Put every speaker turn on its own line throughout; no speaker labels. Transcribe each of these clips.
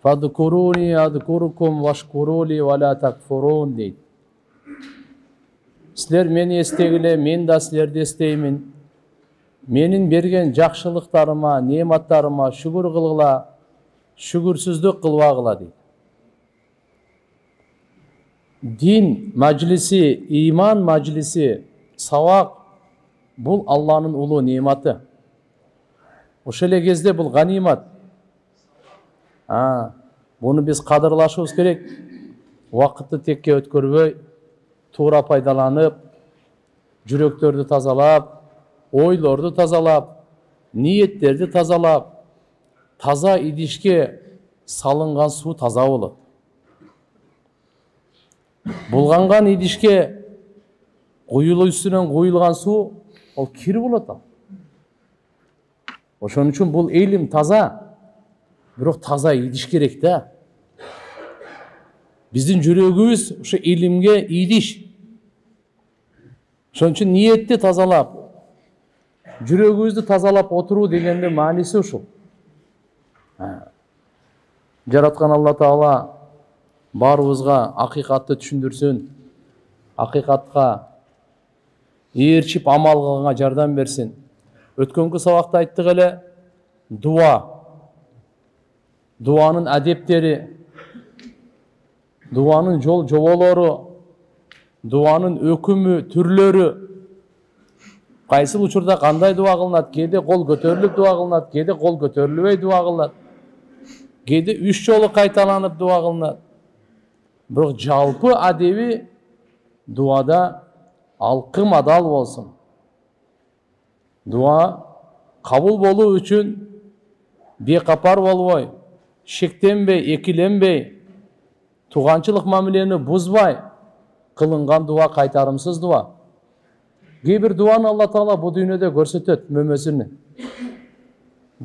Fadkuruni adkurukum vashkuruli ва ла такфурун дейді. Сілер мені естегіле, мен да сілерді естеймін. Менің берген жақшылықтарыма, нематтарыма шүгір қылғыла, шүгірсіздік қылвағыла дейді. Din majlisi, iman majlisi, savaq бұл Алланың ұлы нематы. Ошеле кезде бұл ғанимат. Бұны біз қадырлашуымыз керек. Уақытты текке өткөрбөй, тура пайдаланып, жүректерді тазалап, ойларды тазалап, ниеттерді тазалап, таза идишке салынған су таза болады. Бұлғанған идишке құйылу үстінен құйылған су ол кир болады. Ошон үчүн бұл илим таза, бирок таза идиш керек да. Биздин жүрөгүбүз ошо илимге идиш. Ошон үчүн ниетти тазалап, жүрөгүбүздү тазалап отуруу дегенде мааниси ушул. Жараткан Алла Таала барыбызга акыйкатты түшүндүрсүн, акыйкатка ээрчип амал кылганга жардам берсин. Өткөнкү сабакта айттык эле, дуанын адептери, дуанын жол жоболору, дуанын өкүмү, түрлөрү, кайсыл учурда кандай дуа кылынат, кээде кол көтөрүлүп дуа кылынат, кээде кол көтөрүлбөй дуа кылынат, кээде 3 жолу кайталанып дуа кылынат. Бирок жалпы адеби дуада алкым адал болсун. Дуа кабыл болуу үчүн бекапар болбой, шектенбей, экиленбей, туганчылык мамилени бузбай кылынган дуа кайтарымсыз дуа. Кээ бир дуаны Алла Таала бу дүйнөдө көрсөтөт мөмөсүнү.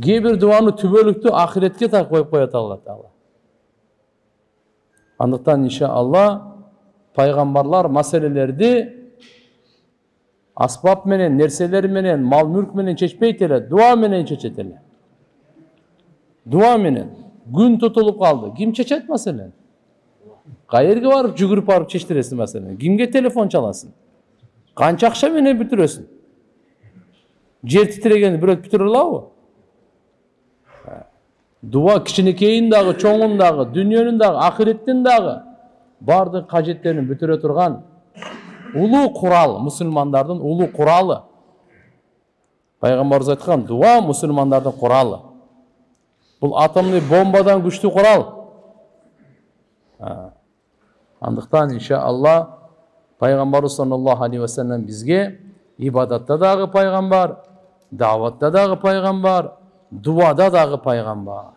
Кээ бир дуаны түбөлүктү ахиретке коюп коет Алла Таала. Андыктан иншалла пайгамбарлар маселелерди аспап менен, нерселер менен, мал мүлк менен чечпейт эле, дуа менен чечет эле. Дуа менен күн тутулуп калды. Ким чечет маселени? Кайерге барып жүгүрүп барып чечтиресиң маселени? Кимге телефон чаласың? Канча акча менен бүтүрөсүң? Жер титирегенди бирөө бүтүрө алабы? Дуа кичинекейин дагы, чоңун дагы, дүйнөнүн дагы, ахиреттин дагы бардык кажеттерин бүтүрө турган улуу курал, мусулмандардын улуу куралы. Пайгамбарыбыз айткан, дуа мусулмандардын куралы. Бул атомный бомбадан күчтүү курал. Андыктан иншалла пайгамбарыбыз саллаллаху алейхи ва саллям бизге ибадатта дагы пайгамбар, даватта дагы пайгамбар, дуада дагы пайгамбар.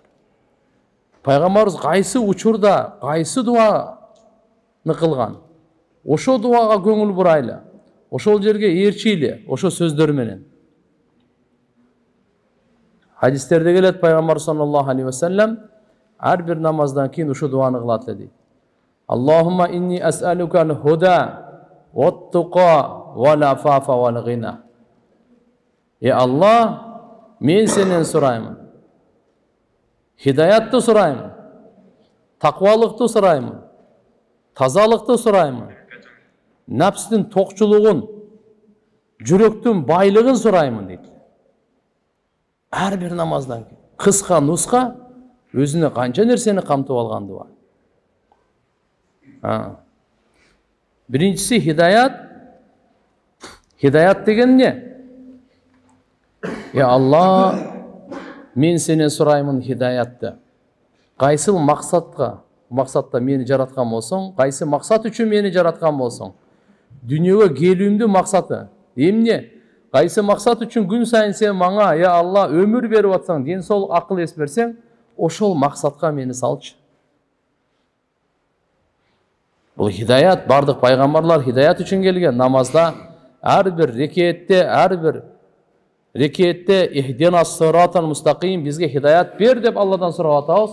Пайгамбарыбыз кайсы учурда, кайсы дуаны кылган? Ошо дуага көңүл бурайлы. Ошол жерге ээрчиле, ошо сөздөр менен. Хадистерде келет, пайгамбар саллаллаху алейхи ва саллям ар бир намаздан кийин ошо дуаны кылат dedi. Аллахумма инни ас'алука ал-худа ват-туқа вал-афафа вал-гина. Аллах, мен сенен сураймын. Хидаятты сураймын. Таквалыкты сураймын. Тазалыкты сураймын. Напстын токчулугун, жүрөктүн байлыгын сураймын дейт. Ар бир намаздан кийин кыска нуска өзүнө канча нерсени камтып алган дуа. Биринчиси хидаят. Хидаят деген не? Алла, мен сенен сураймын хидаятты. Кайсыл максатта мени жараткан болсоң, кайсы максат үчүн мени жараткан болсоң, дүйнөгө келүүмдүн максаты эмне? Кайсы максат үчүн күн сайын сен мага, Алла, өмүр берип атсаң, ден соолук, акыл эс берсең, ошол максатка мени салчы. Бул хидаят, бардык пайгамбарлар хидаят үчүн келген. Намазда ар бир рекетте ихдинас сиратал мустақим, бизге хидаят бер деп Алладан сурап атабыз.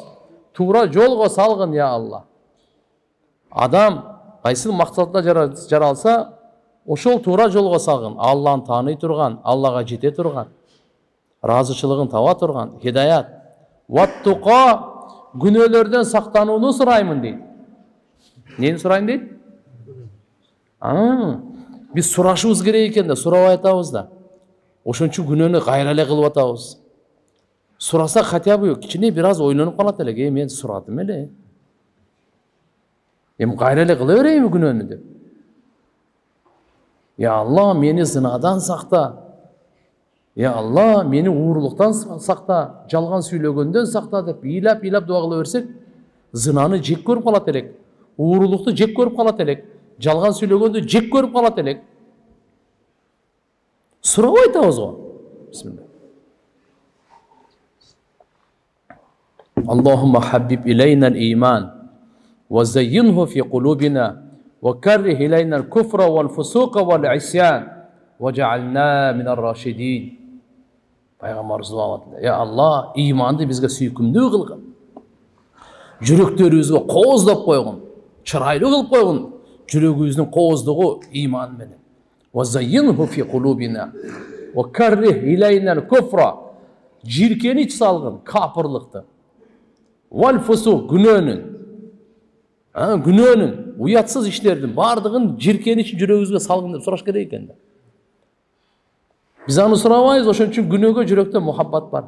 Тура жолго салгын, Алла. Адам кайсы максатта жаралса, ошол тура жолго салгын. Алланы тааный турган, Аллага жете турган, ыраазычылыгын таба турган хидаят. Ват-туқа, günölөрдөн сактанууну сураймын дейт. Нени сурайын дейт? Биз сурашыбыз керек экен да, сурабай атабыз да. Ошон үчүн күнөөнү кайра эле кылып атабыз. Сурасак хотя бы кичине бир аз ойлонуп калат элек, мен сурадым эле. Эми кайра эле кыла берейинби күнөөнү деп. Ya Allah, meni zinadan sakta. Ya Allah, meni uğurluktan sakta, жалган сүйлөгөндөн sakta деп ыйлап дуа кыла берсек, зынаны жек көрүп калат элек, уğurluktu жек көрүп калат элек, жалган сүйлөгөндү жек көрүп калат элек. Сурабай атабыз го. Бисмилlah. Allahumma habbib ileyna al-iman ve zeyyinhu fi kulubina وكره إلينا الكفر والفسوق والعصيان وجعلنا من الراشدين. Peygamberimiz dua etdi. Ya Allah, imanды bizge süykümdүү kılgın. Жүрөктөрүбүзгө кооздоп койгун, чырайлуу кылып койгун. Жүрөгүбүздүн кооздугу иман менен. وزينه في قلوبنا وكره إلينا الكفر. Жиркенич салгын, капырлыкты. والفسوق, günөөнүн, уятсыз иштердин бардыгын жиркенич жүрөгүбүзгө салгын деп сураш керек экен да. Биз аны сурабайбыз, ошон үчүн күнөөгө жүрөктө мухаббат бар.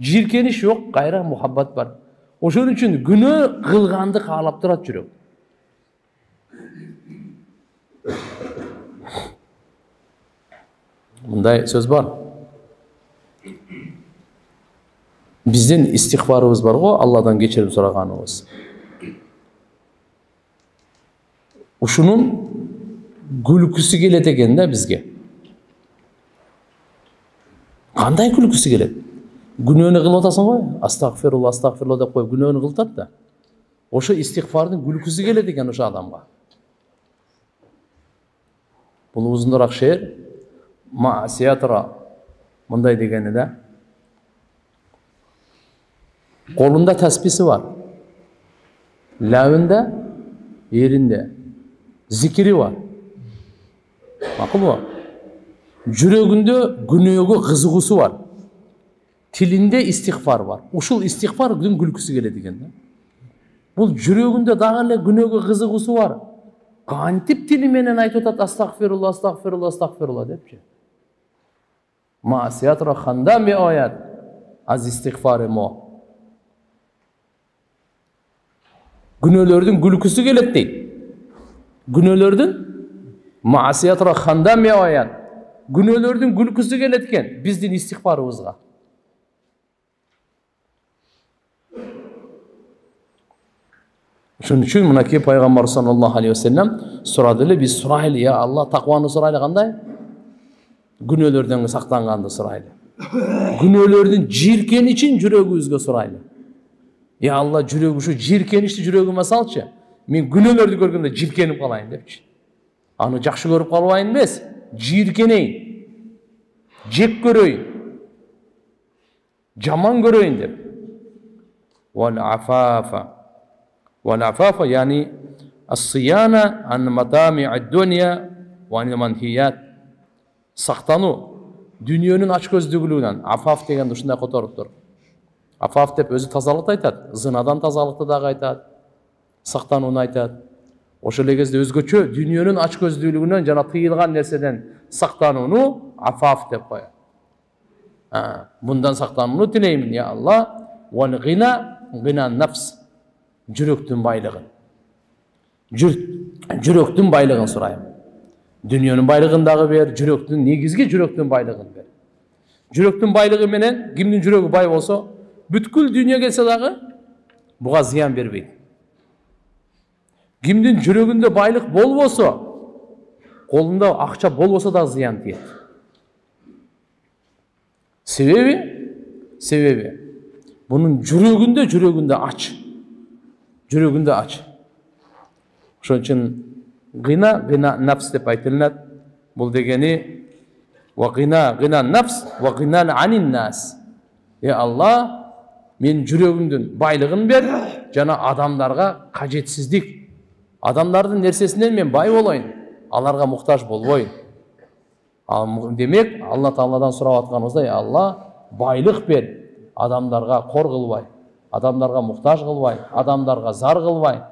Жиркениш жок, кайра мухаббат бар. Ошон үчүн күнөө кылганды каалап турат жүрөк. Мындай сөз бар. Биздин истихфарыбыз бар го, Алладан кечирим сураганыбыз. Ушунун күлкүсү келет экен да бизге. Кандай күлкүсү келет? Күнөөнү кылып атасың го, астагфирулла, астагфирулла деп коюп күнөөнү кылып атат да. Ошо истихфардын күлкүсү келет экен ошо адамга. Бул узунураак шеэр Маасиятра мындай дегени да. Колунда тасписи бар. Лабында, еринде зикири бар. Макулбу? Жүрөгүндө күнөөгө кызыгуусу бар. Тилинде истихфар бар. Ушул истихфардын күлкүсү келет экен да. Бул жүрөгүндө дагы эле күнөөгө кызыгуусу бар. Кантип тили менен айтып атат астагфирулла, астагфирулла, астагфирулла депчи. Маасиятра хандам би аят аз истихфары мо. Günöөлөрдүн күлкүсү келет дейт. Günöөлөрдүн маасиятра хандам би аят. Günöөлөрдүн күлкүсү келет экен биздин истихфарыбызга. Ошон үчүн мынакей пайгамбар саллаллаху алейхи ва саллям сурады эле, биз сурайлы, я Алла, такваны сурайлы кандай? Günöөлөрдөн сактанганды сурайлы. Günöөлөрдүн жиркеничин жүрөгүбүзгө сурайлы. Я Алла, жүрөгү ушу жиркеничти жүрөгүмө салчы. Мен günöөлөрдү көргөндө жиркенип калайын депчи. Аны жакшы көрүп калбайын эмес, жиркенейин. Жек көрөйүн. Жаман көрөйүн деп. Вал афафа. Вал афафа yani as-siyana an matami'id-dunya wa an manhiyat. Сактануу дүниөнүн ачкөздүгүлүгүнөн. Афаф дегенди ушундай которуптур. Афаф деп өзү тазалыкты айтат, зынадан тазалыкты дагы айтат, сактанууну айтат. Ошол эле кезде өзгөчө дүниөнүн ачкөздүүлүгүнөн жана тыйылган нерседен сактанууну афаф деп коет. Bundan сактанууну тилеймин, я Алла, вал гина, гина нафс. Жүрөктүн байлыгын. Жүрөктүн байлыгын сурайм. Дүниөнүн байлыгын дагы бер, жүрөктүн негизги жүрөктүн байлыгын бер. Жүрөктүн байлыгы менен кимдин жүрөгү бай болсо, бүткүл дүйнө келсе дагы буга зыян бербейт. Кимдин жүрөгүндө байлык болбосо, колунда акча болбосо да зыян тиет. Себеби бунун жүрөгүндө ач. Жүрөгүндө ач. Ошон үчүн гина нафс деп айтылат. Бул дегени ва гина нафс ва гина анин нас. Алла, мен жүрөгүмдүн байлыгын бер, жана адамдарга кажетсиздик. Адамдардын нерсесинен мен бай болоюн, аларга муктаж болбоюн. Демек, Алла Тааладан сурап атканыбыздай, Алла, байлык бер, адамдарга кор кылбай, адамдарға мұқтаж қылбай, адамдарға зар қылбай,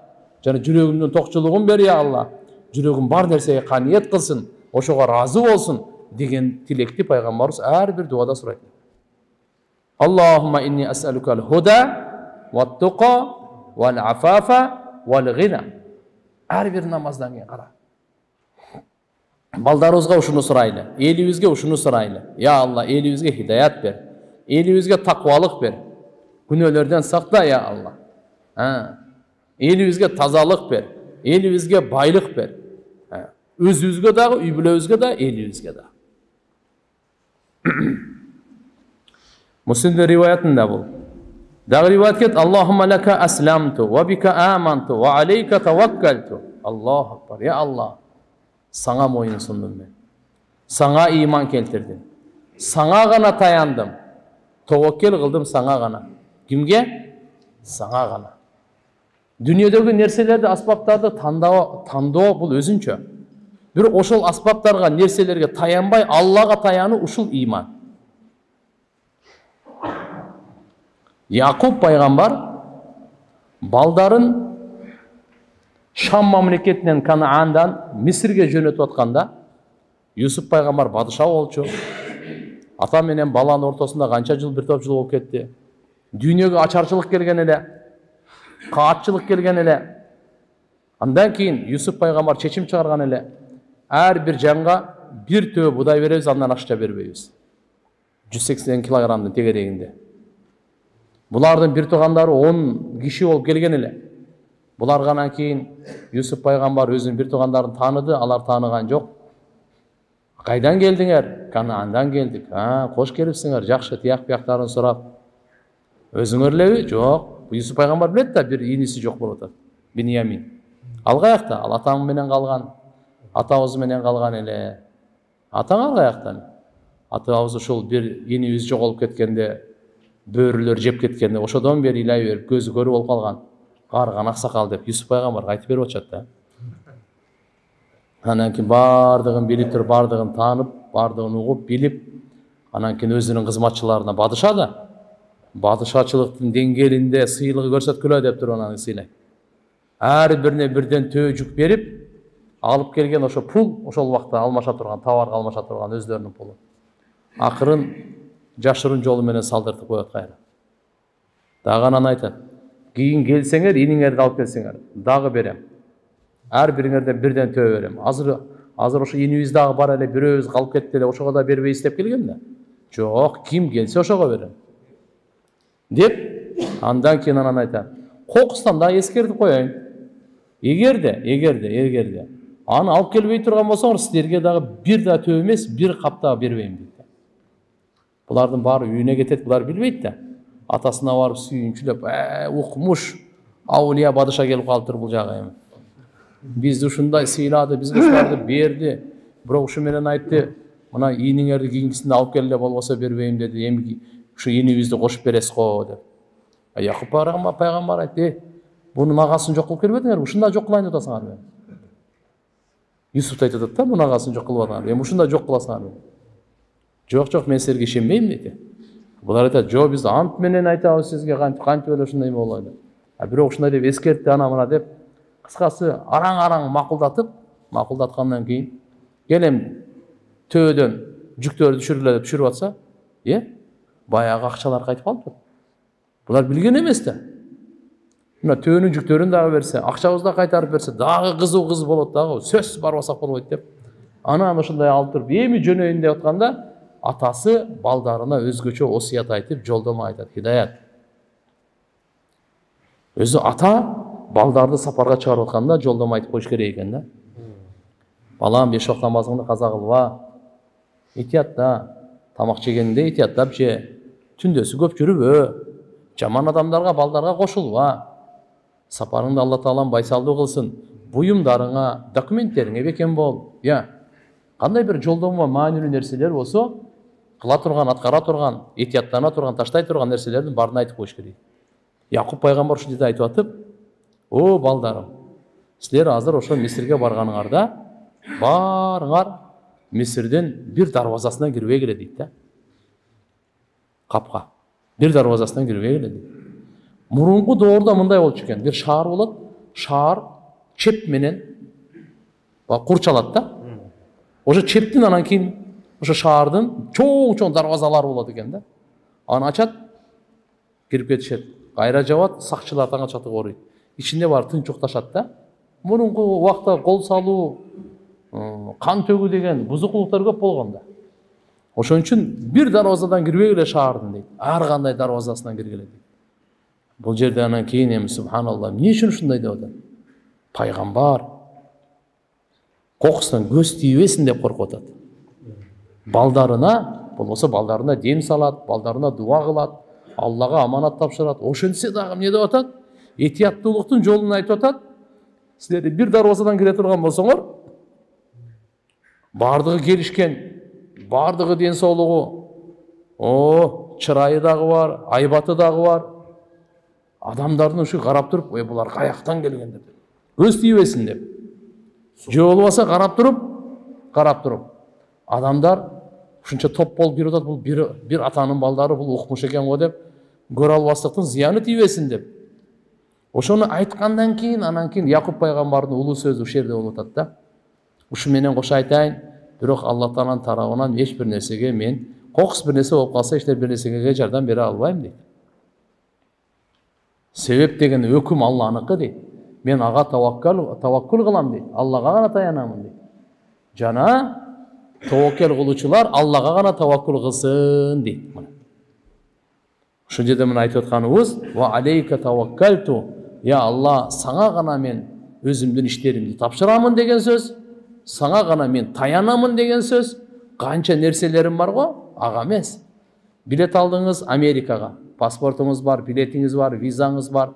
жана жүрегімнен тоқчылығын бер я Алла, жүрегім бар нәрсеге қаниет қылсын, ошоға разы болсын деген тилекти пайғамбарыбыз әрбір дуада сұрайды. Аллахумма инни ас'алукал худа ват-туқа вал-афафа вал-ғина. Әрбір намаздан кейін қара. Балдарыбызға ушуну сурайлы, элибизге ушуну сурайлы. Я Алла, элибизге хидаят бер, элибизге тақвалык бер, күнөөлөрдөн сакта я Алла. Элибизге тазалык бер, элибизге байлык бер. Өзүбүзгө дагы, үй бүлөбүзгө да, элибизге да. Муслимдин риваятында бул. Дагы риваят кет: Аллахумма лака асламту ва бика аманту ва алейка таваккалту. Аллаху акбар. Я Алла, саңа мойын сундум мен. Саңа иман келтирдим. Саңа гана таяндым. Таваккел кылдым саңа гана. Кимге? Саңа гана. Дүниедегі нерселерді, аспаптарды тандоо бул өзүнчө. Бирок ошол аспаптарга, нерселерге таянбай, Аллага таяну ушул иман. Якуб пайгамбар балдарын Шам мамлекетинен, Канаандан Мисирге жөнөтүп атканда, Юсуп пайгамбар бадыша болчу. Ата менен баланын ортосунда канча жыл, бир топ жыл болуп кетти. Дүйнөгө ачарчылык келген эле, каатчылык келген эле. Андан кийин Юсуп пайгамбар чечим чыгарган эле: ар бир жанга бир төө будай беребиз, андан акча бербейбиз. 180 килограммдын тегерегинде. Булардын бир туугандары 10 киши болуп келген эле. Буларганан кийин Юсуп пайгамбар өзүнүн бир туугандарын тааныды, алар тааныган жок. Кайдан келдиңер? Канаандан келдик. Кош келипсиңер, жакшы, тияк бияктарын сурап. Өзүңөр элеби? Жок. Юсуп пайгамбар билет да, бир иниси жок болуп атат. Биньямин. Ал каякта? Ал атаң менен калган. Атабыз менен калган эле. Атаң ал каяктан? Атабыз ушул бир инибиз жоголуп кеткенде, бөрүлөр жеп кеткенде, ошодон бери илай берип, көзү көрүү болуп калган. Карыган аксакал деп Юсуп пайгамбар айтып берип атат да. Анан кийин бардыгын билип туруп, бардыгын таанып, бардыгын угуп, билип, анан кийин өзүнүн кызматчыларына бадыша да, бадышачылыктын деңгээлинде сыйлыгы көрсөткүлө деп туруп анан сыйлайт. Ар бирине бирден төө жүк берип, алып келген ошо пул, ошол убакта алмаша турган, товарга алмаша турган өздөрүнүн пулу. Акырын жашырын жолу менен салдыртып коет кайра. Дагы анан айтат: кийин келсеңер, иниңерди алып келсеңер, дагы берем. Ар бириңерден бирден төө берем. Азыр ошо инибиз дагы бар эле, бирөөбүз калып кетти эле, ошого да бербейбиз деп келген да. Жок, ким келсе ошого берем. Деп, андан кийин анан айтат: кокустан да эскертип коеюн. Эгерде аны алып келбей турган болсоңор, силерге дагы бир да төө эмес, бир кап да бербейм дейт. Булардын баары үйүнө кетет, булар билбейт да. Атасына барып сүйүнчүлөп, укмуш, аулия бадыша келип калыптыр бул жагы эми. Бизди ушундай сыйлады, бизге ушуларды берди. Бирок ушу менен айтты: мына ийниңерди кийинкисинде алып келе, болбосо бербейм деди. Эми ушу ийнибизди кошуп бересиз го деп. Якуб пайгамбар айтты: бунун агасын жок кылып келбедиңерби? Ушунда жок кылайын деп атасыңарбы? Юсуп айтып атат да: мунун агасын жок кылып атаңар. Эми ушунда жок кыласыңарбы? Жок, мен силерге ишенбейм дейт. Булар айтат: жок, биз ант менен айтабыз сизге, кантип эле ушундай болот. Бирок ушундай деп эскертти, ана деп кыскасы араң макулдаткандан кийин келем төөдөн жүктөрдү түшүрүлө деп түшүрүп атса, баягы акчалар кайтып калыптыр. Булар билген эмес да. Мына төөнүн жүктөрүн дагы берсе, акчабызды да кайтарып берсе, дагы кызуу кыз болот дагы, сөзсүз барбасак болбойт деп. Анан ушундай алып туруп, эми жөнөйүн деп атканда, атасы балдарына өзгөчө осуят айтып, жолдомо айтат, хидаят. Өзү ата балдарды сапарга чыгарып атканда жолдомо айтып коюш керек экен да. Балам, 5 вакыт намазыңды каза кылба. Этиятта, тамак жегенде этияттап же, түндөсү көп жүрүбө. Жаман адамдарга, балдарга кошулба. Сапарыңды Алла Таалам байсалдуу кылсын. Буюмдарыңа, документтериңе бекем бол. Кандай бир жолдомо маанилүү нерселер болсо, кыла турган, аткара турган, этияттана турган, таштай турган нерселердин баарын айтып коюш керек. Якуб пайгамбар ушинтип айтып атып: "О балдарым, силер азыр ошо Мисирге барганыңарда, барыңар Мисирдин бир дарбазасынан кирбей келе" дейт да. Капка. Бир дарбазасынан кирбей келе дейт. Мурунку доордо мындай болчу экен. Бир шаар болот. Шаар чеп менен курчалат да. Ошо чептин анан кийин ошо шаардын чоң дарбазалары болот экен да. Аны ачат, кирип кетишет. Кайра жабат, сакчылар таң ачат корuyт. Ичинде бар тынч укташат да. Мурунку убакта кол салуу, кан төгүү деген бузукулуктар көп болгон да. Ошон үчүн бир дарбазадан кирбей эле шаардын дейт. Ар кандай дарбазасынан киргиле дейт. Бул жерде анан кийин эми субханалла, эмне үчүн ушундай деп атат? Пайгамбар кокусунан көз тийбесин деп коркуп атат. Балдарына, болбосо балдарына дем салат, балдарына дуа кылат, Аллага аманат тапшырат. Ошентсе дагы эмне деп атат? Этияттуулуктун жолун айтып атат. Силер бир дарбазадан кире турган болсоңор, бардыгы келишкен, бардыгы ден соолугу, чырайы дагы бар, айбаты дагы бар. Адамдардын ушу карап туруп, булар каяктан келген деп. Көз тийбесин деп. Же болбаса карап туруп. Адамдар ушунча топ болуп кирип атат, бул бир атанын балдары, бул укмуш экен го деп, көрө албастыктын зыяны тийбесин деп. Ошону айткандан кийин, анан кийин Якуб пайгамбардын улуу сөзү ушул жерде болуп атат да. Ушу менен кошо айтайын, бирок Алла Тааланын тарабынан эч бир нерсеге мен кокус бир нерсе болуп калса, эч бир нерсеге жардам бере албайм дейт. Себеп деген өкүм Алланыкы дейт. Мен ага таваккул кылам дейт. Аллага гана таянамын дейт. Жана таваккул кылуучулар Аллага гана таваккул кылсын дейт. Ушул жерде мен айтып атканыбыз, ва алейка таваккалту, я Алла, саңа гана мен өзүмдүн иштеримди тапшырамын деген сөз, саңа гана мен таянамын деген сөз. Канча нерселерим бар го, ага эмес. Билет алдыңыз Америкага, паспортуңуз бар, билетиңиз бар, визаңыз бар,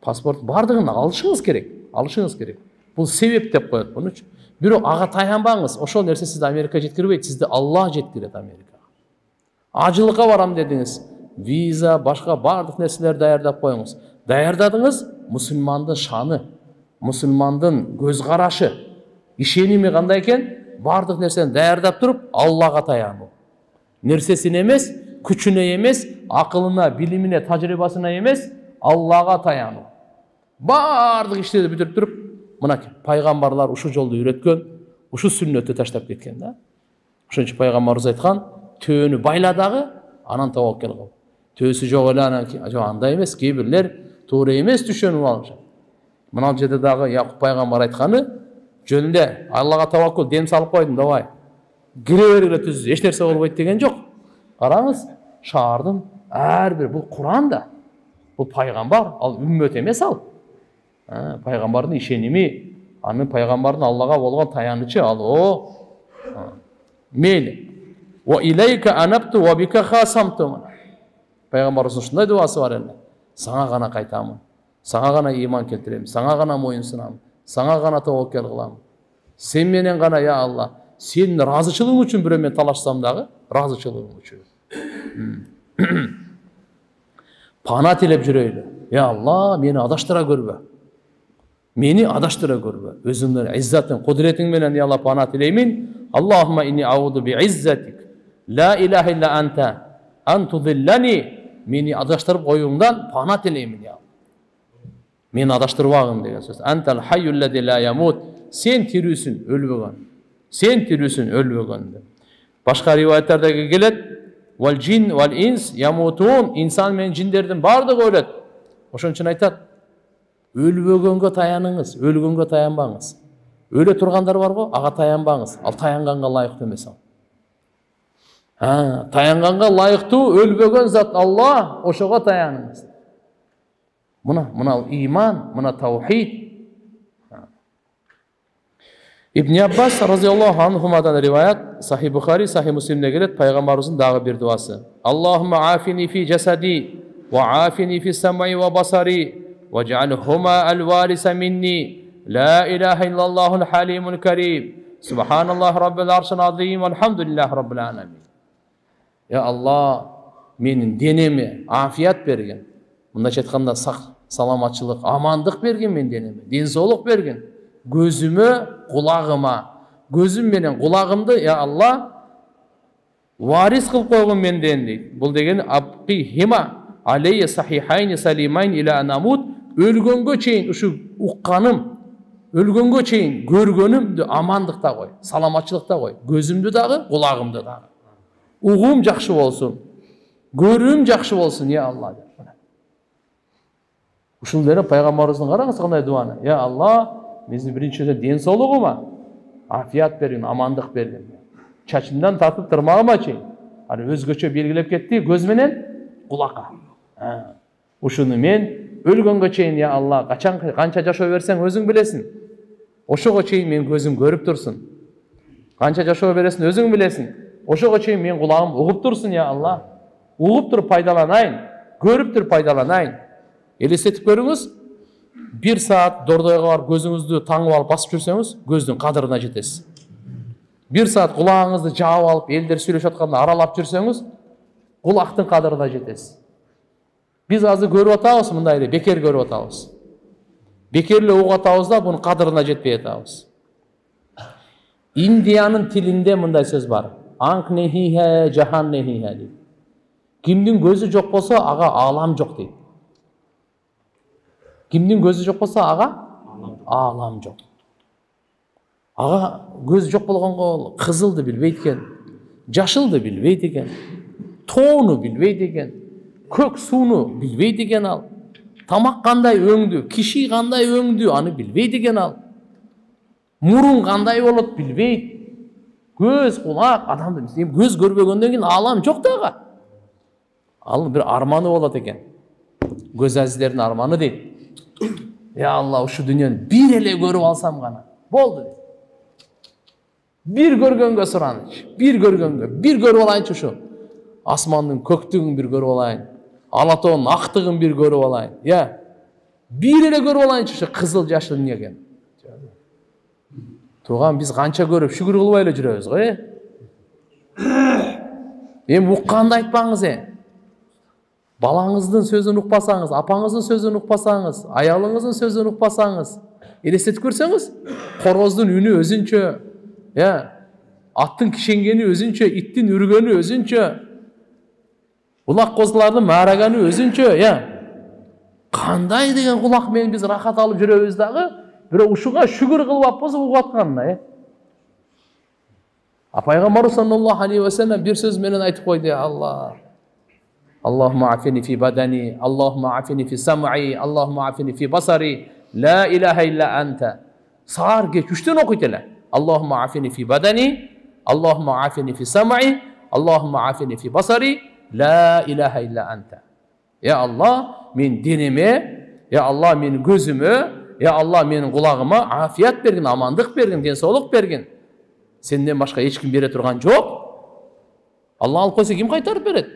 паспорт бардыгын алышыңыз керек. Бул себеп деп коет буну. Бирок ага таянбаңыз, ошол нерсе сизди Америкага жеткирбейт, сизди Алла жеткирет Америкага. Ажылыкка барам дедиңиз, виза, башка бардык нерселер даярдап коюңуз. Даярдадыңыз, мусулмандын шаны, мусулмандын көз карашы, ишеними кандай экен? Бардык нерсени даярдап туруп, Аллага таянуу. Нерсесине эмес, күчүнө эмес, акылына, билимине, тажрыйбасына эмес, Аллага таянуу. Бардык иштерди бүтүрүп туруп, мына пайгамбарлар ушул жолду үйрөткөн, ушул сүннөттү таштап кеткен да. Ошон үчүн пайгамбарыбыз айткан, төөнү байла дагы, анан таваккул кыл. Төөсү жок эле анан жок андай эмес, кээ бирлер туура эмес түшөнүп алышат. Мына жерде дагы Якуб пайгамбар айтканы, жөнүндө Аллага таваккул дем салып койдум, давай. Кире бергиле түз, эч нерсе болбойт деген жок. Караңыз, шаардын ар бир, бул Куранда. Бул пайгамбар, ал үммөт эмес ал. Пайгамбардын ишеними, аны пайгамбардын Аллага болгон таянычы ал. Мейли. Ва илейка анабту ва бика хасамту. Пайгамбарыбыздын ушундай дуасы бар эле. Сага гана кайтамын. Сага гана ыйман келтирем, сага гана моюн сунам, сага гана таваккул кылам. Сен менен гана, я Алла, сенин ыраазычылыгың үчүн бирөө мен талашсам дагы, ыраазычылыгың үчүн. Пана тилеп жүрөйлү. Я Алла, мени адаштыра көрбө. Мени адаштыра көрбө. Өзүңдүн иззатың, кудретиң менен я Алла пана тилеймин. Аллахумма inni a'udhu bi'izzatik la ilaha illa anta an tudillani. Meni adaштырып коюңдан пана тилеймин я. Мени адаштырбагын деген сөз. Антал hayyul ladzi la yamut. Сен тирүүсүн, өлбөгөн. Сен тирүүсүн, өлбөгөн. Башка риваяттарда келет, вал джин вал инс ямутун. Инсан менен жиндердин бардыгы өлөт. Ошон үчүн айтат, өлбөгөнгө таяныңыз, өлгөнгө таянбаңыз. Өлө тургандар бар го, ага таянбаңыз. Ал таянганга лайыктуу эмес ал. Таянганга лайыктуу өлбөгөн зат Алла, ошого таяныңыз. Мына иман, мына таухид. Ибн Аббас разияллаху анхумадан риваят, Сахи Бухари, Сахи Муслимде келет, пайгамбарыбыздын дагы бир дуасы. Аллахумма афини фи жасади ва афини фи сам'i ва басари ва жa'алхума алвариса минни. La ilaha illallahul halimul karim. Subhanallah rabbil arshil azim. Elhamdülillah rabbil alamin. Ya Allah, menin deneme afiyat bergen. Mındaç aytkanda sak, salamatçılık, amandык bergen men deneme. Денсаулык bergen. Gözümü, kulağıma. Gözüm menen kulağımdı ya Allah varis kılıp koygun menden deydi. Bul degeni abqi hima. алейя сахихайни салимайн иля анамут, өлгөнгө чейин ушу укканым, өлгөнгө чейин көргөнүмдү амандыкта кой, саламатчылыкта кой. Көзүмдү дагы, кулагымды дагы. Угум жакшы болсун, көрүүм жакшы болсун, я Алла. Ушул деле пайгамбарыбыздын караңыз кандай дуаны. Я Алла, мени биринчиден ден соолугума афият бергин, амандык бергин. Чачымдан тартып тырмагыма чейин. Аны өзгөчө белгилеп кетти, көз менен кулакка. Ушуну мен өлгөнгө чейин, я Алла, канча жашоо берсең өзүң билесиң. Ошого чейин мен көзүм көрүп турсун. Канча жашоо бересиң өзүң билесиң. Ошого чейин мен кулагым угуп турсун, я Алла. Угуп туруп пайдаланайын, көрүп туруп пайдаланайын. Элестетип көрүңүз, 1 саат дордойго барып көзүңүздү таңып алып басып жүрсөңүз, көздүн кадырына жетесиз. 1 саат кулагыңызды жаап алып, элдер сүйлөшүп атканда аралап жүрсөңүз, кулактын кадырына жетесиз. Биз азыр көрүп атабыз, мындай эле бекер көрүп атабыз. Бекерле угуп атабыз да, бунун кадырына жетпей атабыз. Индиянын тилинде мындай сөз бар. Анк нехиhe, жахан нехиhe дейт. Кимдин көзү жок болсо, ага алам жок дейт. Кимдин көзү жок болсо, ага алам жок. Ага көзү жок болгонго кызылды билбейт экен, жашылды билбейт экен, тоону билбейт экен, көк сууну билбейт экен ал. Тамак кандай өңдү, киши кандай өңдү, аны билбейт экен ал. Мурун кандай болот билбейт. Көз, кулак, адамды көз көрбөгөндөн кийин алам жок да ага. Ал бир арманы болот экен. Көз азиздердин арманы дейт. Я Алла, ушу дүйнөнү бир эле көрүп алсам гана болду дейт. Бир көргөнгө сураныч, бир көрүп алайынчы ушу. Асмандын көктүгүн бир көрүп алайын. Алатоонун актыгын бир көрүп алайын. Я, бир эле көрүп алайынчы ушу кызыл жашыл эмне экен. Туган биз канча көрүп шүгүр кылбай эле жүрөбүз го, Эми укканды айтпаңыз, Балаңыздын сөзүн укпасаңыз, апаңыздын сөзүн укпасаңыз, аялыңыздын сөзүн укпасаңыз, элестетип көрсөңүз, короздун үнү өзүнчө, аттын кишенгени өзүнчө, иттин үргөнү өзүнчө, улак козулардын маараганы өзүнчө, Кандай деген кулак менен биз рахат алып жүрөбүз дагы, бирок ушуга шүгүр кылып атпыз угуп атканына, Пайгамбарыбыз саллаллаху алейхи ва саллям бир сөз менен айтып койду, Алла. Allahumma afini fi badani, Allahumma afini fi sam'i, Allahumma afini fi basari, la ilahe illa anta. Sağır geç, üçten okuyt ele. Allahumma afini fi badani, Allahumma afini fi sam'i, Allahumma afini fi basari, la ilahe illa anta. Ya Allah, men denime, ya Allah men gözüme, ya Allah menin kulağıma afiyet bergin, amandık bergin, densoluk bergin. Senden başka hiç kim bere turgan yok. Allah alıp koysa kim kaytarıp beret?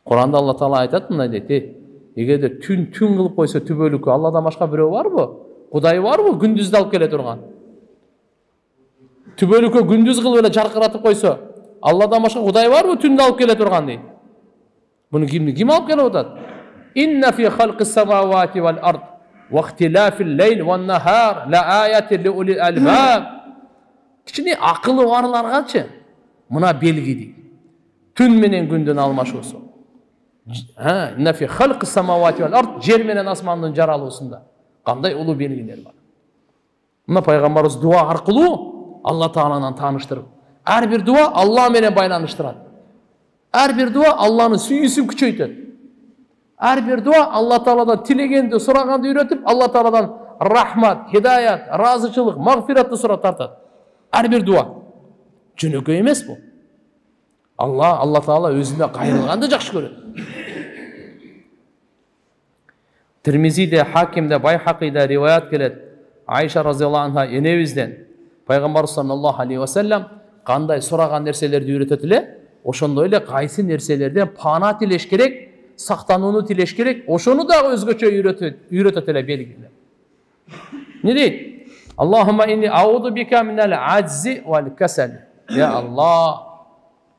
Kur'an'da Allah Teala aytat mınday deydi. Эгерде түн кылып койсо түбөлүккө Алладан башка бирөө барбы? Кудай барбы? Күндүздү алып келе турган. Түбөлүккө күндүз кылып эле жаркыратып койсо, Алладан башка Кудай барбы? Түндү алып келе турган дейт. Буну ким алып келип атат? Инна фи халқис самавати вал ард ва ихтилафил лейл ван нахар ла аяти ли улил албаб. Кичине акылы барларгачы мына белги дейт. Түн менен күндүн алмашуусу. Инна фи халқис самавати вал ард, жер менен асмандын жаралуусунда кандай улуу белгилер бар. Мына пайгамбарыбыз дуа аркылуу Алла Тааланан тааныштырып, ар бир дуа Алла менен байланыштырат. Ар бир дуа Алланын сүйүүсүн күчөйтөт. Ар бир дуа Алла Тааладан тилегенди, сураганды үйрөтүп, Алла Тааладан рахмат, хидаят, разычылык, магфиратты сурап тартат. Ар бир дуа. Жөнөкөй эмес бул. Алла Таала өзүнө кайрылганды жакшы көрөт. Tirmizi'de, Hakim'de, Bayhaki'de rivayet келет. Ayşe radıyallahu anha enebizden Peygamber sallallahu aleyhi ve sellem kanday soragan nerselerdi үйрөтөт эле, ошондой эле кайсы нерселерден пана тилеш керек, сактанууну тилеш керек, ошону дагы өзгөчө үйрөтөт эле белгилер. Не дейт? Аллахумма инни аузу бика минал аджзи вал касал. Ya Allah,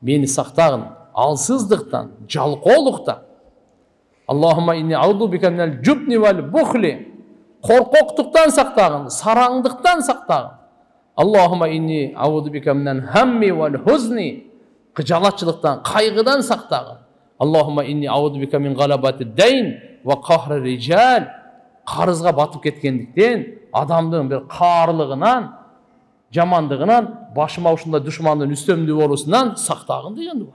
meni сактагын алсыздыктан, жалкоолуктан. Allahumma inni auzu bika minel jubni vel bukhli. Korkoktuktan saktagın, sarangdıktan saktagın. Allahumma inni auzu bika minel hammi vel huzni. Kıcalatçılıktan, kaygıdan saktagın. Аллахумма инни аузу бика мин галабати дайн ва кахри rijal. Қарызға батып кеткендіктен, адамдың бір қарлығынан, жамандығынан, башыма ушундай душмандын үстөмдүү болуусунан сактагын деген дуа.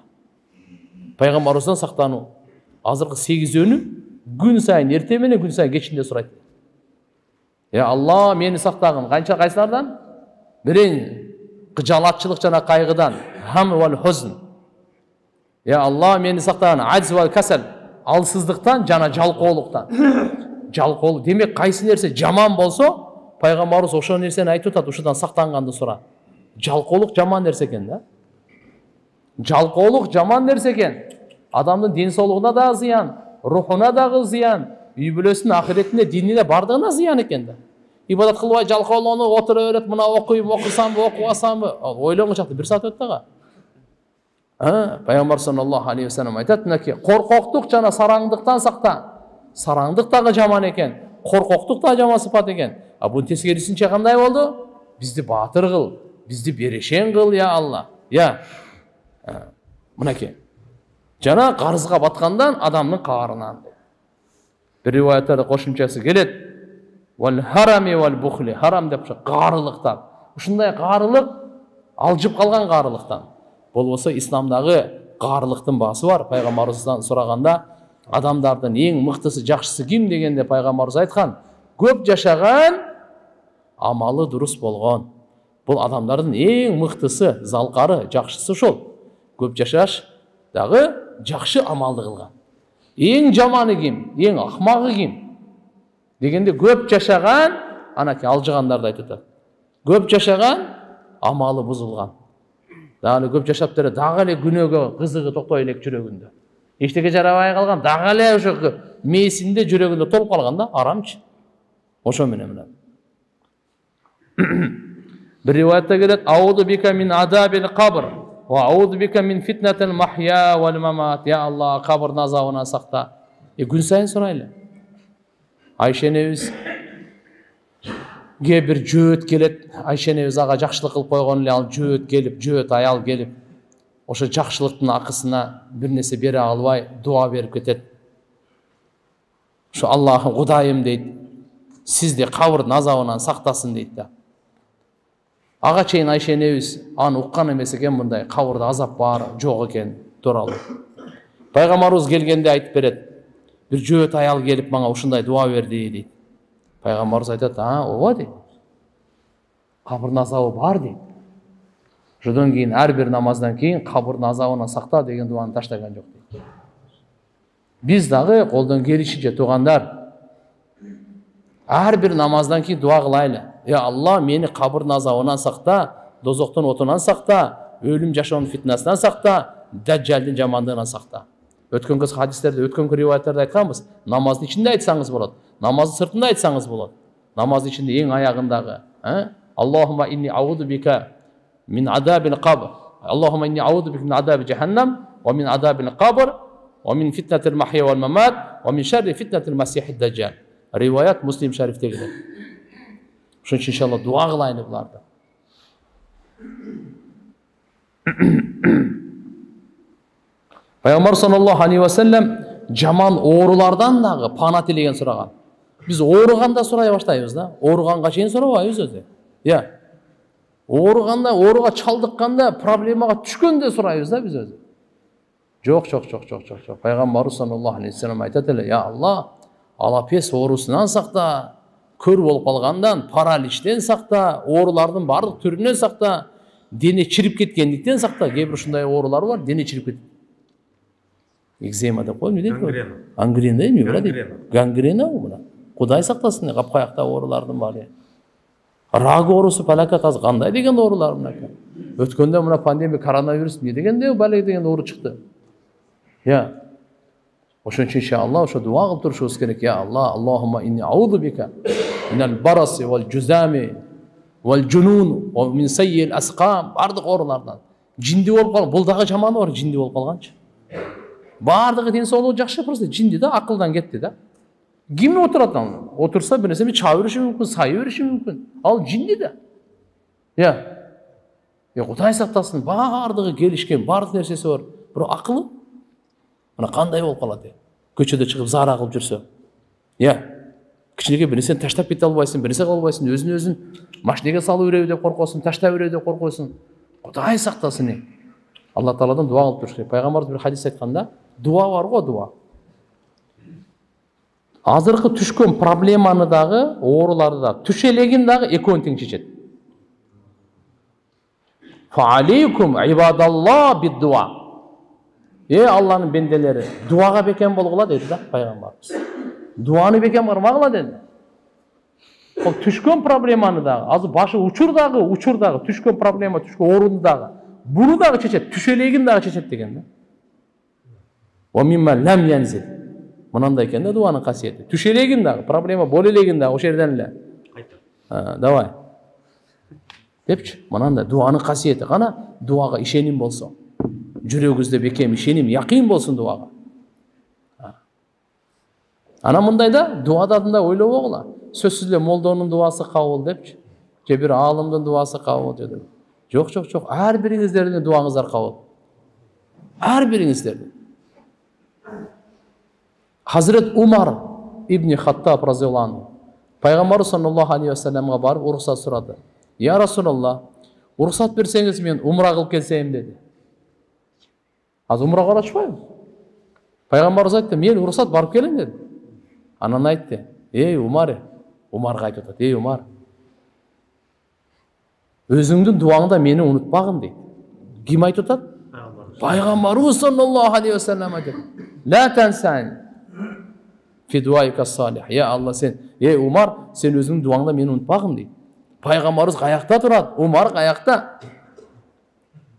Пайгамбарыбыздан сактануу. Азыркы 8-өнү күн сайын эрте менен күн сайын кечинде сурайт. Я Алла, мени сактагын. Канча кайсылардан? Бирин кыжалатчылык жана кайгыдан, хам вал хузн. Я Алла, мени сактагын. Ажз вал касал, алсыздыктан жана жалкоолуктан. Жалкоолук демек кайсы нерсе жаман болсо, пайгамбарыбыз ошол нерсени айтып атат, ушудан сактанганды сура. Жалкоолук жаман нерсе экен да. Жалкоолук жаман нерсе экен. Адамдын ден соолугуна да зыян, рухуна дагы зыян, үй бүлөсүнүн ахиретине, динине бардыгына зыян экен да. Ибадат кылбай жалкоолонуп отура берет, мына окуйм, окусамбы, окубасамбы, ойлонгон чакта 1 саат өттү ага. Пайгамбар саллаллаху алейхи ва саллям айтат, мынакей коркоктук жана сараңдыктан сакта. Сараңдык дагы жаман экен, коркоктук да жаман сыпат экен. А бунун тескерисинче кандай болду? Бизди баатыр кыл, бизди берешен кыл, я Алла. Я. Мынакей. Жана карызга баткандан адамдын каарынан. Бир риваяттарда кошумчасы келет. Вал харами вал бухли. Харам деп каарылыктан. Ушундай каарылык алжып калган каарылыктан. Болбосо исламдагы каарылыктын баасы бар. Пайгамбарыбыздан сураганда адамдардын эң мыктысы, жакшысы ким дегенде пайгамбарыбыз айткан, көп жашаган, амалы дурус болгон. Бул адамдардын эң мыктысы, залкары, жакшысы ошол. Көп жашаш дагы жакшы амалды кылган. Эң жаманы ким, эң акмагы ким дегенде көп жашаган, анакей алжыгандарды айтып атат. Көп жашаган, амалы бузулган. Дагы көп жашап бере, дагы эле күнөөгө кызыгы токтой элек жүрөгүндө. Эчтеке жарабай калган, дагы эле ошо мээсинде жүрөгүндө толуп калган да, арамчы. Ошо менен. Бир риваятта келет, ауду бика мин адабил кабр ва ауду бика мин фитнатил махья вал мамат. Я Алла, кабрдын азабынан сакта. Күн сайын сурайлы. Айша энебиз бир жөөт келет, Айша энебиз ага жакшылык кылып койгон эле, ал жөөт келип, жөөт аял келип, ошо жакшылыктын акысына бир нерсе бере албай дуа берип кетет. Ошо Аллахым, Кудайым дейт, сизди кабрдын азабынан сактасын дейт да. Ага чейин Айша энебиз аны уккан эмес экен, мындай кабрда азап бар, жок экен тууралуу. Пайгамбарыбыз келгенде айтып берет. Бир жөөт аял келип мага ушундай дуа берди дейт. Пайгамбарыбыз айтат, ооба дейт. Кабрдын азабы бар дейт. Ошодон кийин ар бир намаздан кийин кабрдын азабынан сакта деген дуаны таштаган жок дейт. Биз дагы колдон келишинче туугандар, ар бир намаздан кийин дуа кылайлы. Я Алла, мени кабрдын азабынан сакта, дозоктун отунан сакта, өлүм жашоонун фитнасынан сакта, даджалдын жамандыгынан сакта. Өткөнкү хадистерде, өткөнкү риваяттарда айтканбыз, намаздын ичинде айтсаңыз болот, намаздын сыртында айтсаңыз болот. Намаздын ичинде эң аягындагы, Аллахумма инни аузу бика мин адабил кабр. Аллахумма инни аузу бика мин адаби джаханнам, ва мин адабил кабр, ва мин фитнатил махья вал мамат, ва мин шарри фитнатил масихид даджал. Риваят Муслим шарифте келет. Ошон үчүн иншалла дуа кылайлы буларды. Пайгамбар саллаллаху алейхи ва саллям жаман оорулардан дагы пана тилеген сураган. Биз ооруганда сурай баштайбыз да. Ооруганга чейин сурабайбыз өзү. Я. Ооруганда, ооруга чалдыкканда, проблемага түшкөндө сурайбыз да биз өзү. Жок. Пайгамбар саллаллаху алейхи ва саллям айтат эле, я Алла, алапес оорусунан сакта, көр болуп калгандан, параличтен сакта, оорулардын бардык түрүнөн сакта, дене чирип кеткендиктен сакта. Кээ бир ушундай оорулар бар, дене чирип кетет. Экзема деп коем, дейт. Ангрена эми бара дейт. Гангрена мына. Кудай сактасын, капкаякта оорулардын баары. Рак оорусу, палакат аз кандай деген оорулар мына. Өткөндө мына пандемия, коронавирус эмне дегенде балек деген оору чыкты. Я. Ошон үчүн иншалла ошо дуа кылып турушубуз керек. Я Алла, Аллахумма инни аузу бика минал бараси вал жузами вал жунун ва мин саййил асқам. Бардык оорулардан. Жинди болуп калган, бул дагы жаманы бар, жинди болуп калганчы. Бардыгы ден соолугу жакшы, просто жинди да, акылдан кетти да. Ким отурат аны? Отурса бир нерсе чаап бериши мүмкүн, сай бериши мүмкүн. Ал жинди да. Я. Кудай сактасын, бардыгы келишкен, бардык нерсеси бар. Бирок акылы Мына кандай болуп калат? Көчөдө чыгып зара кылып жүрсө. Кичинекей бир нерсени таштап кете албайсың, бир нерсе кыла албайсың, өзүн машинеге салып береби деп коркосуң, таштап береби деп коркосуң. Кудай сактасын. Алла Тааладан дуа кылып туруш керек. Пайгамбарыбыз бир хадис айтканда, дуа бар го, дуа. Азыркы түшкөн проблеманы дагы, ооруларды дагы, түшелегин дагы экөөнү тең чечет. Фа алейкум ибадаллах бид-дуа. Алланын бенделери, дуага бекем болгула деди да пайгамбарыбыз. Дуаны бекем кырмагыла деди. Ол түшкөн проблеманы дагы, азыр башы учурдагы, түшкөн проблема, түшкөн ооруну дагы, буну дагы чечет, түшелегин дагы чечет деген да. Ва мимма лам янзил. Мынандай экен да дуанын касиети. Түшелегин дагы, проблема болелегин дагы ошол жерден эле. Давай. Депчи, мынандай дуанын касиети гана дуага ишеним болсо. Жүрөгүбүздө бекем ишеним, якын болсун дуага. Ана мындайда дуададында ойлобогула. Сөзсүз эле молдонун дуасы кабыл депчи, же бир аалымдын дуасы кабыл же деп. Жок. Ар бириңиздердин дуаңыздар кабыл. Ар бириңиздердин. Hazret Umar İbni Hattab razıyallahu anh Peygamber sallallahu aleyhi ve sellem'e barıp ruhsat soradı. Ya Resulallah, ruhsat berseniz men umra kılıp kelseyim dedi. Az umra karaşmayım. Peygamberimiz aytты, men ruhsat barıp kelin dedi. Anan aytты, ey Umar, Umarga aytып атат, ey Umar, özüңдүн дуаңда мени унутпагын дейт. Ким айтып атат? Peygamberimiz sallallahu aleyhi ve sellem aytат. La tensen fi duaika salih. Ya Allah sen, ey Umar, sen özüңдүн дуаңда мени унутпагын дейт. Пайгамбарыбыз каякта турат, Умар каякта.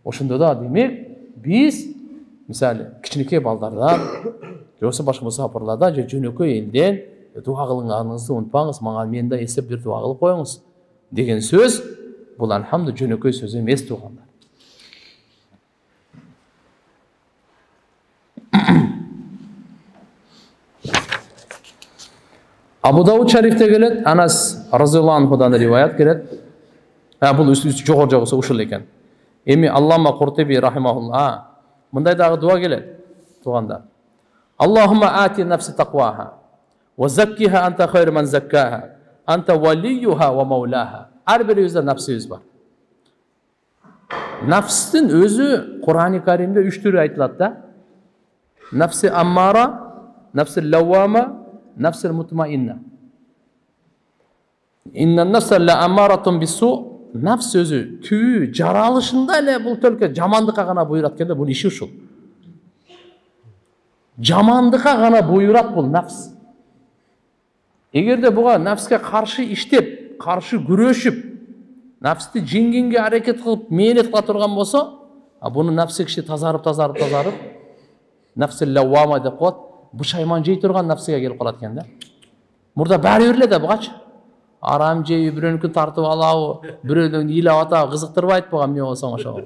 Ошондо да демек биз мисалы кичинекей балдардан, жоксо башка мусафирлардан же жөнөкөй элден дуа кылганыңызды унутпаңыз, мага мен да эстеп бир дуа кылып коюңуз деген сөз бул алхамду жөнөкөй сөз эмес туугандар. Abu Davud Şerif'te gelet, Anas razıyallahu anhudan rivayet gelet. Bul üst jogor uşul eken. Emi Allama Qurtubi rahimahullah. Bunday dagı dua gelet. Tuğanda. Allahumma ati nefsi taqwaha ve zakkiha anta khayru man zakkaha. Anta valiyuha ve mevlaha. Her bir yüzde nefsi yüz var. Nefsin özü Kur'an-ı Kerim'de 3 türü aytılat da. Nefsi ammara, nefsi levvama, nefsil mutmainna. İnnen nefsel la ammaratun bisu. Nefs sözü tüyü jaralışında ele bul tölke jamandıka gana buyurat kelde bul işi uşul. Jamandıka gana buyurat bul nefs. Egerde buga nefske karşı iştep, karşı güreşip, nefsti jinginge hareket kılıp meynet kıla turgan bolsa, bunu nefsi kişi tazarıp nefsil levvama dep koyat. Bu şayman jey turgan nefsiga kelip kalat eken da. Murda bari öyle de bugaç. Aram jey biröөнүкүн тартып алабы, biröөнүн ыйлап атабы, кызыктырбайт буга эмне болсоң ошого.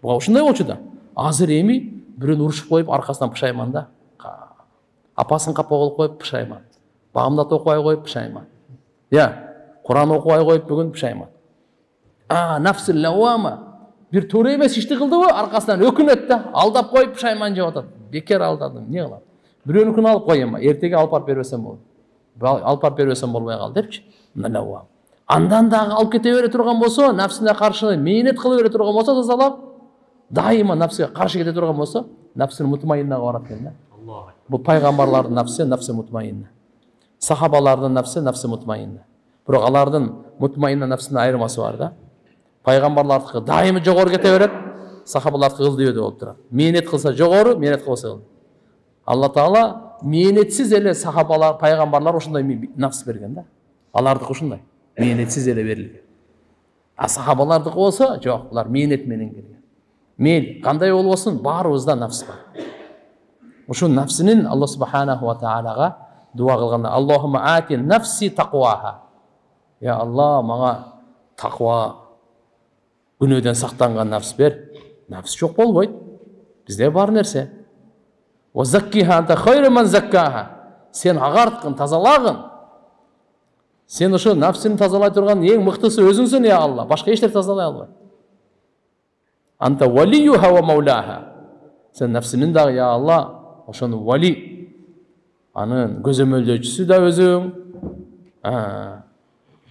Буга ушундай болчу да. Азыр эми biröөнү урушуп коюп аркасынан пышайман да. Апасын капа кылып коюп пышайман. Багымдат окубай коюп пышайман. Куран окубай коюп бүгүн пышайман. Nefsil levvama. Bir туура эмес ишти кылдыбы, аркасынан өкүнөт да, алдап коюп пышайман жеп атат. Бекер алдадым, эмне кылам? Biröөнүкүн алып коем, эртеге алып барып бербесем болот. Алып барып бербесем болбой калды депчи. Мына андан дагы алып кете бере турган болсо, нефсине каршы мейнет кылып бере турган болсо, тазалап, дайыма нефсиге каршы кете турган болсо, нефсил мутмаиннага барат экен да. Бул пайгамбарлардын нефси, нефси мутмаинна. Сахабалардын нефси, нефси мутмаинна. Бирок алардын мутмаинна нефсинин айырмасы бар да. Пайгамбарлардыкы дайыма жогору кете берет, сахабалардыкы ылдыйбөдө болуп турат. Мейнет кылса жогору, мейнет кылбаса ылдый. Алла Таала мейнетсиз эле сахабалар, пайгамбарлар ушундай нефс берген да. Алардыкы ушундай, мейнетсиз эле берилген. Сахабалардыкы болсо, жок, булар мейнет менен келген. Мейли, кандай болбосун, баарыбызда нефс бар. Ушул нефсинин Алла субханаху ва таалага дуа кылганда, Аллахумма ати нефси тaqwaha. Я Алла, мага таква, күнөөдөн сактанган нефс бер. Нефс жок болбойт. Бизде бар нерсе. Ва заккиха анта хайру ман заккаха. Сен агарткын, тазалагын. Сен ошо нефсини тазалай турган эң мыктысы өзүңсүн, я Алла. Башка эч нерсе тазалай албайт. Анта валиюха ва маулаха. Сен нефсинин дагы, я Алла, ошону вали, анын көзөмөлдөөчүсү да өзүң,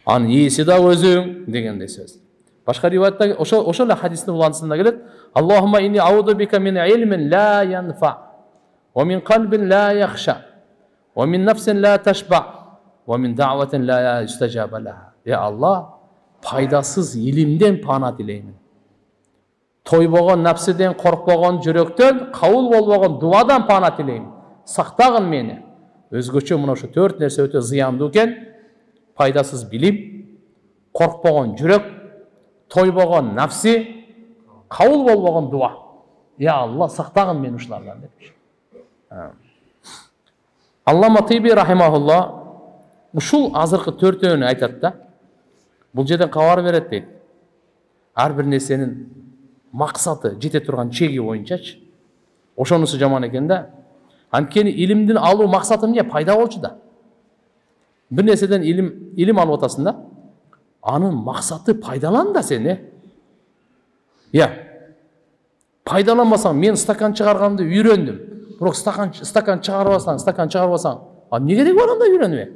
анын ээси да өзүң дегендей сөз. Башка риваятта ошол эле хадистин улантысында келет: Аллахумма инни аузу бика мин илмин ла янфа, ва мин қалбин ла яхша, ва мин нафсин ла ташба, ва мин даъватин ла юстажаба лаха. Аллах, пайдасыз илимден пана тилеймин. Тойбогон нафсиден, коркпогон жүрөктөн, кабыл болбогон дуадан пана тилеймин. Сактагын мени. Өзгөчө мына ошо 4 нерсе өтө зыяндуу экен. Пайдасыз билим, коркпогон жүрөк, тойбогон нафси, кабыл болбогон дуа. Алла, сактагын мени ушулардан депчи. Аллама Тиби рахимахулла ушул азыркы 4-өөнү айтат да. Бул жерден кабар берет дейт. Ар бир нерсенин максаты, жете турган чеги боюнчачы. Ошонусу жаман экен да. Анткени илимдин алуу максаты эмне? Пайда болчу да. Бир нерседен илим алып атасың да. Анын максаты пайдалан да сени. Пайдаланбасаң, мен стакан чыгарганды үйрөндүм. Бирок стакан чыгарбасаң, эмне кереги бар анда үйрөнүп?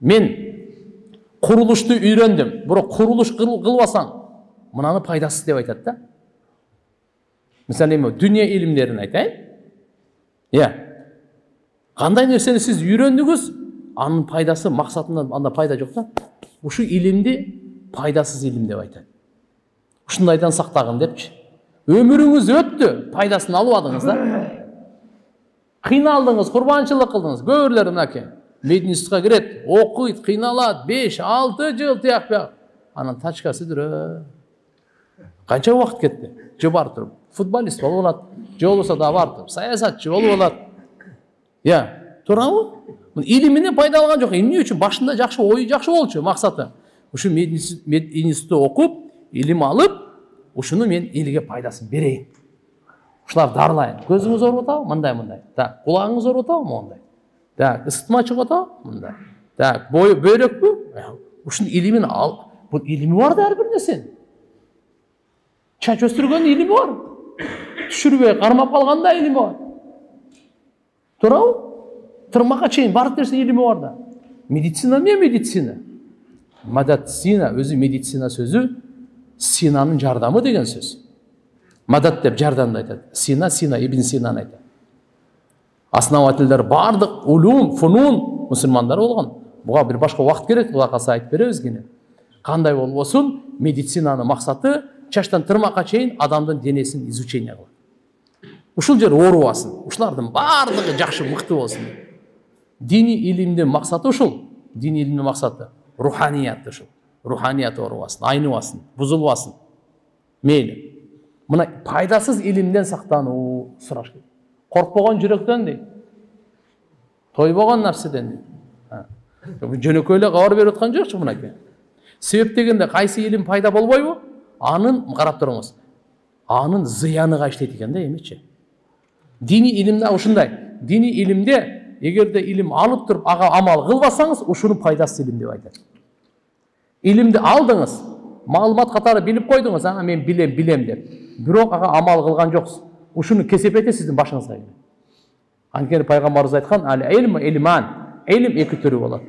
Мен курулушту үйрөндүм, бирок курулуш кылбасаң, мынаны пайдасыз деп айтат да. Мисалы эми дүние илимдерин айтайын. Кандай нерсени сиз үйрөндүңүз, анын пайдасы, максатында анда пайда жок да. Ушу илимди пайдасыз илим деп айтат. Ушундайдан сактагын депчи. Өмүрүңүз өттү, пайдасын албадыңыз да. Кыйналдыңыз, курбанчылык кылдыңыз. Көбүрлөр мынакей мединститутка кирет, окуйт, кыйналат, 5-6 жыл тияк. Анан тачкасы дүрө. Канча убакыт кетти? Же бар туруп, футболист болуп алат, же болбосо да бар туруп, саясатчы болуп алат. Туурабы? Илиминен пайда алган жок. Эмне үчүн? Башында жакшы, ою жакшы болчу, максаты. Ушу мединститутта окуп, илим алып, ушуну мен элге пайдасын берейин. Ушулар дарылайын. Көзүңүз ооруп атабы? Мындай. Так, кулагыңыз ооруп атабы? Мондай. Так, ысытма чыгып атабы? Мындай. Так, бөйрөкпү? Ушунун илимин ал. Бул илими бар да ар бир нерсенин. Чач өстүргөн илими бар. Түшүрбөй кармап калганда илими бар. Туурабы? Тырмакка чейин баардык нерсе илими бар да. Медицина эмне медицина? Мадат сина, өзү медицина сөзү Синанын жардамы деген сөз. Мадат деп жардамды айтат. Сина, Ибн Синаны айтат. Основательдер бардык улум, фунун мусулмандар болгон. Буга бир башка убакыт керек, Кудай калса айтып беребиз кene. Кандай болбосун, медицинанын максаты чачтан тырмакка чейин адамдын денесин изучение кылат. Ушул жер оорубасын. Ушулардын бардыгы жакшы, мыкты болсун. Дини илимдин максаты ушул. Дини илимдин максаты руханият ушул. Руханият оорубасын, айныбасын, бузулбасын. Мейли. Мына пайдасыз илимден сактануу сураш керек. Коркпогон жүрөктөн дейт. Тойбогон нафсиден дейт. Жөнөкөй эле кабар берип аткан жокчу мынакей. Себеп дегенде кайсы илим пайда болбойбу? Анын карап туруңуз. Анын зыяны кайсы экен да эмечи. Дини илимде ушундай. Дини илимде эгерде илим алып туруп ага амал кылбасаңыз, ушунун пайдасы илим деп айтат. Илимди алдыңыз, маалымат катары билип койдуңуз, мен билем деп. Бирок ага амал кылган жоксуз. Ушуну кесепети сиздин башыңызга келет. Анткени пайгамбарыбыз айткан, ал-илм илман. Илим эки түрү болот.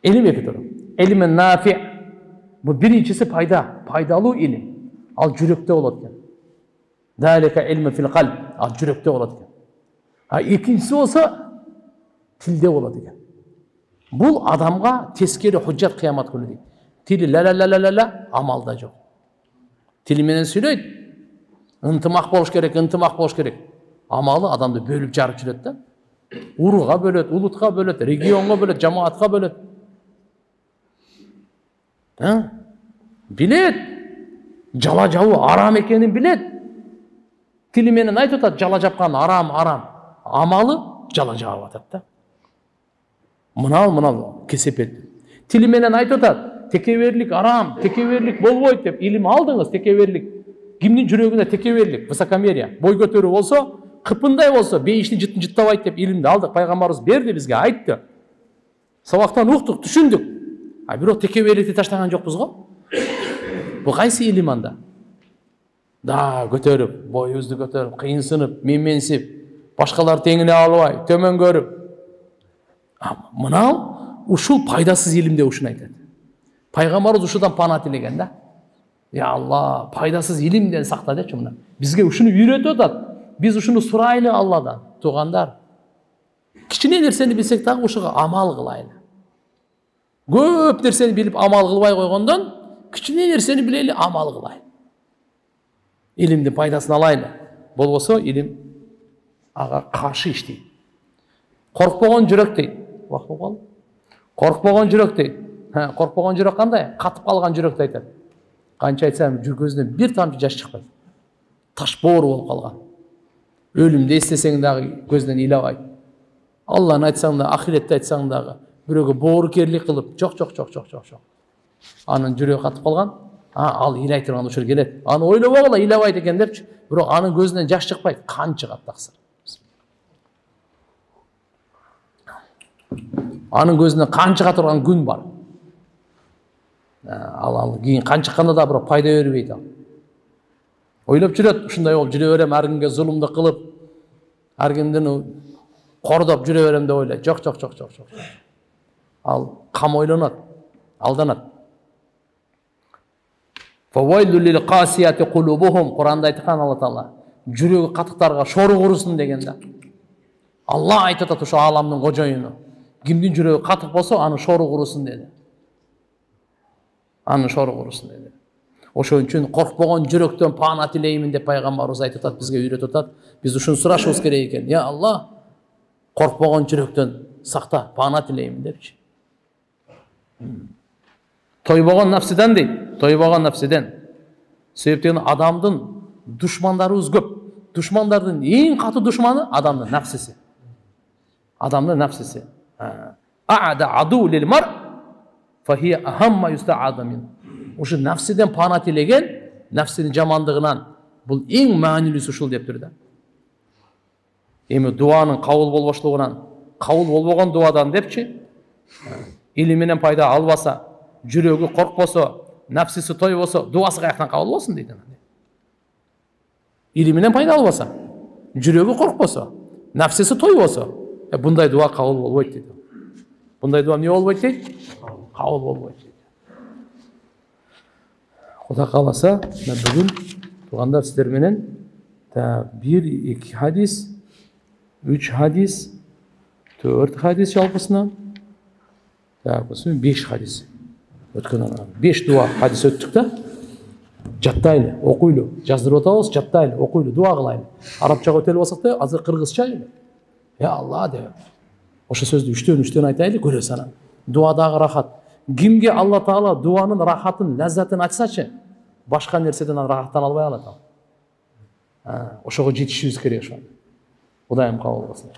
Илим эки түрү. Илим нафи. Бул биринчиси пайдалуу илим. Ал жүрөктө болот экен. Далика илм фил қалб. Ал жүрөктө болот экен. Экинчиси болсо тилде болот экен. Бул адамга тескери худжат кыямат күнү дейт. Тили ла амалда жок. Тили менен сүйлөйт. Ынтымак болуш керек. Амалы адамды бөлүп жарып жүрөт да. Уруга бөлөт, улутка бөлөт, регионго бөлөт, жамаатка бөлөт. Билет. Жала жабуу арам экенин билет. Тили менен айтып атат, жала жапкан арам. Амалы жала жабып атат да. Мынал кесепет. Тили менен айтып атат, текеберлик арам, текеберлик болбойт деп илим алдыңыз, текеберлик. Кимдин жүрөгүнө текеберлик, высокомерие, бой көтөрүү болсо, кыпындай болсо, бейишни жыттабайт деп илимди алдык. Пайгамбарыбыз берди бизге, айтты. Сабактан уктук, түшүндүк. Бирок текеберликти таштаган жокпуз го. Бул кайсы илим анда? да көтөрүп, боюбузду көтөрүп, кыйынсынып, менменсип, башкалар теңине албай, төмөн көрүп. Мынау ушул пайдасыз илимде ушуну айтат. Пайгамбарыбыз ушудан пана тилеген да. Я Алла, пайдасыз илимден сакта депчи мына. Бизге ушуну үйрөтүп атат. Биз ушуну сурайлы Алладан. Туугандар, кичине нерсени билсек дагы ушуга амал кылайлы. Көп нерсени билип амал кылбай койгондон, кичине нерсени билели, амал кылайлы. Илимдин пайдасын алайлы. Болбосо илим ага каршы иштейт. Коркпогон жүрөк дейт. Коркпогон жүрөк дейт. Коркпогон жүрөк кандай? Катып калган жүрөктү айтат. Канча айтсам, көзүнөн бир тамчы жаш чыкпайт. Таш боор болуп калган. Өлүмдү эстесең дагы көзүнөн ыйлабайт. Алланы айтсаң да, ахиретти айтсаң дагы, бирөөгө боорукерлик кылып, жок. Анын жүрөгү катып калган. Ал ыйлай турган учур келет. Аны ойлобогула ыйлабайт экен депчи, бирок анын көзүнөн жаш чыкпайт, кан чыгат таксыр. Анын көзүнөн кан чыга турган күн бар. Ал кийин кан чыкканда да бирок пайда бербейт ал. Ойлоп жүрөт, ушундай болуп жүрө берем, ар кимге зулумдук кылып, ар кимдин кордоп жүрө берем деп ойлойт. Жок. Ал кам ойлонот, алданат. Куранда айткан Алла Таала, жүрөгү катыктарга шору курусун деген да. Алла айтып атат ошо аламдын кожоюну. Кимдин жүрөгү катык болсо, анын шору курусун деди. Ошон үчүн коркпогон жүрөктөн пана тилеймин деп пайгамбарыбыз айтып атат, бизге үйрөтүп атат. Биз ушуну сурашыбыз керек экен. Я Алла, коркпогон жүрөктөн сакта, пана тилеймин депчи. Тойбогон нафсиден дейт. Тойбогон нафсиден. Себептен адамдын душмандарыбыз көп. Душмандардын эң катуу душманы адамдын нафсиси. Адамдын нафсиси. А'да аду лил мар фахия ахамма юста'аду мин. Ушу нафсиден пана тилеген, нафсинин жамандыгынан бул эң маанилүүсү ушул дептир да. Эми дуанын кабыл болбошлугунан, кабыл болбогон дуадан депчи, илим менен пайда албаса, жүрөгү коркпосо, нафсиси тойбосо, дуасы каяктан кабыл болсун дейт. Илим менен пайда албаса, жүрөгү коркпосо, нафсиси тойбосо, bunday дуа кабыл болбойт дейт. Bunday дуа эмне болбойт дейт? Кабыл болбойт дейт. Кудай кааласа, бүгүн туугандар сиздер менен 1-2 хадис, 3 хадис, 4 хадис жалпысынан, 5 хадис. Өткөн 5 дуа хадис өттүк да. Жаттайлы, окуйлу, жаздырып атабыз, жаттайлы, окуйлу, дуа кылайлы. Арабчага өтөлүп алсак да, азыр кыргызча эле. Я Алла деп. Ошо сөздү 3төн айтайлы, көрөсүң анан. Дуадагы рахат. Кимге Алла Таала дуанын рахатын, лаззатын ачсачы, башка нерседен рахаттана албай калат ал. Ошого жетишибиз керек ошо. Кудайым кабыл кылсын.